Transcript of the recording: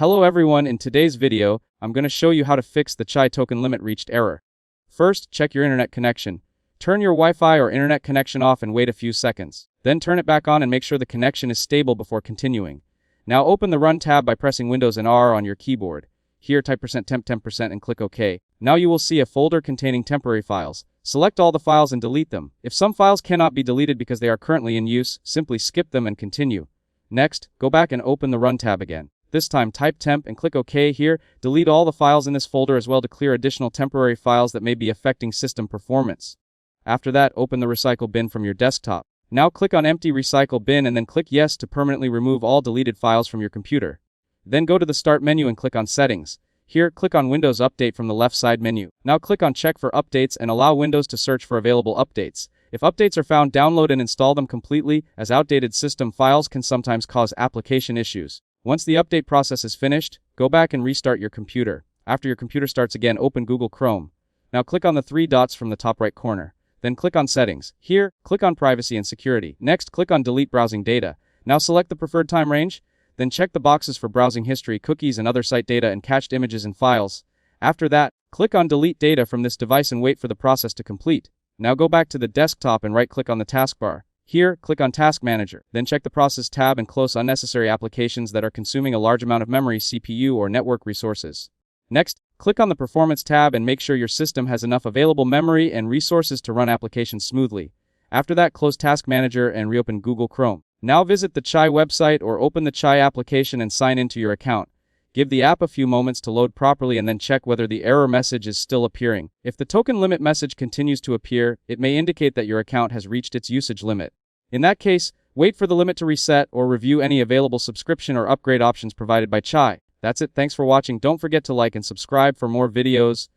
Hello everyone, in today's video, I'm going to show you how to fix the Chai token limit reached error. First, check your internet connection. Turn your Wi-Fi or internet connection off and wait a few seconds. Then turn it back on and make sure the connection is stable before continuing. Now open the Run tab by pressing Windows and R on your keyboard. Here type %temp 10% and click OK. Now you will see a folder containing temporary files. Select all the files and delete them. If some files cannot be deleted because they are currently in use, simply skip them and continue. Next, go back and open the Run tab again. This time type temp and click OK here. Delete all the files in this folder as well to clear additional temporary files that may be affecting system performance. After that, open the recycle bin from your desktop. Now click on empty recycle bin and then click yes to permanently remove all deleted files from your computer. Then go to the start menu and click on settings. Here, click on Windows Update from the left side menu. Now click on check for updates and allow Windows to search for available updates. If updates are found, download and install them completely, as outdated system files can sometimes cause application issues. Once the update process is finished, go back and restart your computer. After your computer starts again, open Google Chrome. Now click on the three dots from the top right corner. Then click on Settings. Here, click on Privacy and Security. Next, click on Delete Browsing Data. Now select the preferred time range. Then check the boxes for browsing history, cookies and other site data and cached images and files. After that, click on Delete Data from this device and wait for the process to complete. Now go back to the desktop and right-click on the taskbar. Here, click on Task Manager. Then check the Process tab and close unnecessary applications that are consuming a large amount of memory, CPU, or network resources. Next, click on the Performance tab and make sure your system has enough available memory and resources to run applications smoothly. After that, close Task Manager and reopen Google Chrome. Now visit the Chai website or open the Chai application and sign into your account. Give the app a few moments to load properly and then check whether the error message is still appearing. If the token limit message continues to appear, it may indicate that your account has reached its usage limit. In that case, wait for the limit to reset or review any available subscription or upgrade options provided by Chai. That's it, thanks for watching. Don't forget to like and subscribe for more videos.